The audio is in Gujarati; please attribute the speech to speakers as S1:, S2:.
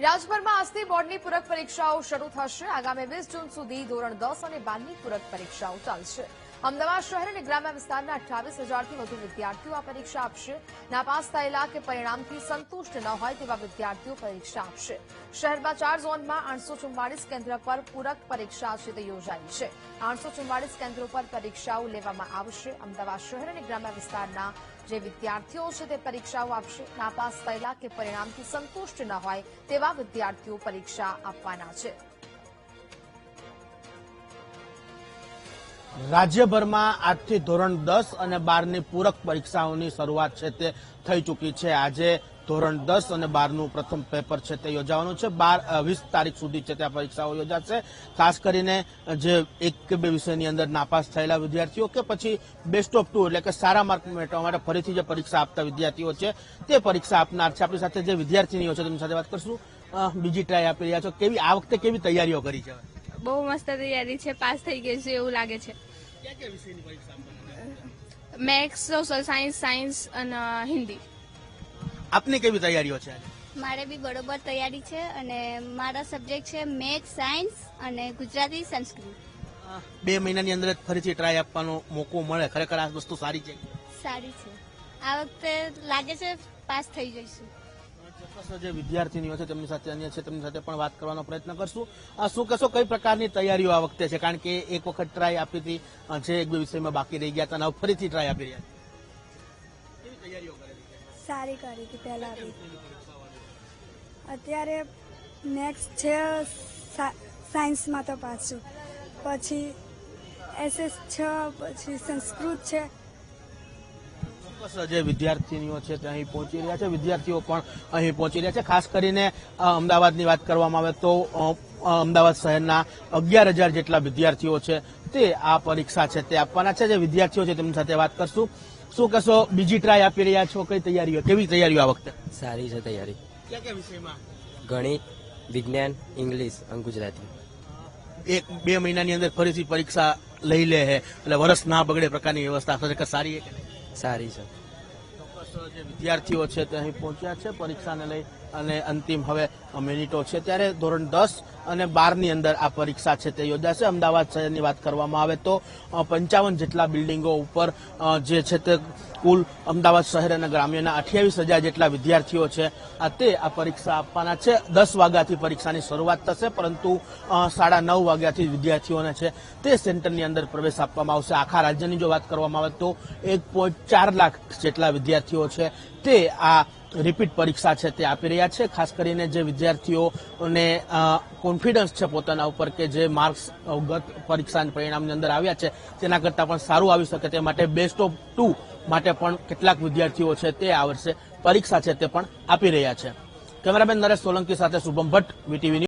S1: રાજ્યભરમાં આજથી બોર્ડની પૂરક પરીક્ષાઓ શરૂ થશે। આગામી 20 જૂન સુધી ધોરણ 10 અને 12ની પૂરક પરીક્ષાઓ ચાલશે। અમદાવાદ શહેર અને ગ્રામ્ય વિસ્તારના 28,000થી વધુ વિદ્યાર્થીઓ આ પરીક્ષા આપશે। નાપાસ થયેલા કે પરિણામથી સંતુષ્ટ ન હોય તેવા વિદ્યાર્થીઓ પરીક્ષા આપશે। શહેરમાં 4 ઝોનમાં 844 કેન્દ્ર પર પૂરક પરીક્ષા છે તે યોજાઈ છે। 844 કેન્દ્રો પર પરીક્ષાઓ લેવામાં આવશે। અમદાવાદ શહેર અને ગ્રામ્ય વિસ્તારના જે વિદ્યાર્થીઓ છે તે પરીક્ષાઓ આપશે। નાપાસ થયેલા કે પરિણામથી સંતુષ્ટ ન હોય તેવા વિદ્યાર્થીઓ પરીક્ષા આપવાના છે।
S2: રાજ્યભરમાં આજથી ધોરણ 10 અને 12ની પૂરક પરીક્ષાઓની શરૂઆત છે તે થઈ ચૂકી છે। આજે ધોરણ 10 અને 12નું પ્રથમ પેપર છે તે યોજાવાનું છે। 20 તારીખ સુધી છે ત્યાં પરીક્ષાઓ યોજાશે। ખાસ કરીને જે એક કે બે વિષયની અંદર નાપાસ થયેલા વિદ્યાર્થીઓ કે પછી બેસ્ટ ઓફ 2 એટલે કે સારા માર્ક મેળવવા માટે ફરીથી જે પરીક્ષા આપતા વિદ્યાર્થીઓ છે તે પરીક્ષા આપનાર છે। આપણી સાથે જે વિદ્યાર્થીનીઓ છે તેમની સાથે વાત કરશું। બીજી ટ્રાય આપી રહ્યા છો, કેવી આ વખતે કેવી તૈયારીઓ કરી છે?
S3: બહુ મસ્ત તૈયારી છે, પાસ થઈ ગઈ છે એવું લાગે છે।
S2: કયા વિષયની પરીક્ષા આપવાની?
S3: મેથ્સ, સોશિયલ સાયન્સ અને હિન્દી।
S2: આપની કેવી તૈયારીઓ છે?
S4: મારે બી બરોબર તૈયારી છે અને મારા સબ્જેક્ટ છે મેથ્સ, સાયન્સ અને ગુજરાતી, સંસ્કૃત।
S2: 2 મહિનાની અંદર જ ફરીથી ટ્રાય આપવાનો મોકો મળે, ખરેખર આ વસ્તુ સારી છે?
S4: સારી છે। આ વખતે લાગે છે પાસ થઈ જઈશું।
S2: ચોક્કસ જે વિદ્યાર્થીનીઓ છે તેમની સાથે અન્ય છે તેમની સાથે પણ વાત કરવાનો પ્રયત્ન કરશું। શું કહેશો, કઈ પ્રકારની તૈયારીઓ આ વખતે છે? કારણ કે એક વખત ટ્રાય આપી હતી, જે એક બે વિષયમાં બાકી રહી ગયા હતા અને ફરીથી ટ્રાય આપી રહ્યા છે, કેવી તૈયારીઓ કરેલી છે?
S5: સારી કરી હતી પહેલા બી। અત્યારે નેક્સ્ટ છે સાયન્સમાં તો પાછું, પછી SS છે, પછી સંસ્કૃત છે।
S2: જે વિદ્યાર્થીનીઓ છે તે અહીં પહોંચી રહ્યા છે, વિદ્યાર્થીઓ પણ અહીં પહોંચી રહ્યા છે। ખાસ કરીને અમદાવાદની વાત કરવામાં આવે તો અમદાવાદ શહેરના 11,000 જેટલા વિદ્યાર્થીઓ છે તે આ પરીક્ષા છે તે આપવાના છે। જે વિદ્યાર્થીઓ છે તેમની સાથે વાત કરશું। શું કહેશો, બીજી ટ્રાય આપી રહ્યા છો, કઈ તૈયારીઓ, કેવી તૈયારીઓ આ વખતે?
S6: સારી છે તૈયારી।
S2: કયા કયા વિષયમાં?
S6: ગણિત, વિજ્ઞાન, ઇંગ્લિશ અને ગુજરાતી।
S2: 1-2 મહિનાની અંદર ફરીથી પરીક્ષા લઈ લે છે એટલે વર્ષ ના બગડે પ્રકારની વ્યવસ્થા ખરેખર સારી છે?
S6: સારી છે।
S2: ચોક્કસ જે વિદ્યાર્થીઓ છે તે અહીં પહોંચ્યા છે પરીક્ષાને લઈ અને અંતિમ હવે મિનિટો છે ત્યારે ધોરણ 10 અને 12ની અંદર આ પરીક્ષા છે તે યોજાશે। અમદાવાદ શહેરની વાત કરવામાં આવે તો 55 જેટલા બિલ્ડિંગો ઉપર જે છે તે કુલ અમદાવાદ શહેર અને ગ્રામ્યના 28,000 જેટલા વિદ્યાર્થીઓ છે તે આ પરીક્ષા આપવાના છે। 10 વાગ્યાથી પરીક્ષાની શરૂઆત થશે, પરંતુ 9:30 વાગ્યાથી વિદ્યાર્થીઓને છે તે સેન્ટરની અંદર પ્રવેશ આપવામાં આવશે। આખા રાજ્યની જો વાત કરવામાં આવે તો 1.4 લાખ જેટલા વિદ્યાર્થીઓ છે તે આ રિપીટ પરીક્ષા છે તે આપી રહ્યા છે। ખાસ કરીને જે વિદ્યાર્થીઓને કોન્ફિડન્સ છે પોતાના ઉપર કે જે માર્ક્સ ગત પરીક્ષાના પરિણામની અંદર આવ્યા છે તેના કરતાં પણ સારું આવી શકે તે માટે બેસ્ટ ઓફ 2 માટે પણ કેટલાક વિદ્યાર્થીઓ છે તે આ વર્ષે પરીક્ષા છે તે પણ આપી રહ્યા છે। કેમેરામેન નરેશ સોલંકી સાથે શુભમ ભટ્ટ, VTV ન્યૂઝ।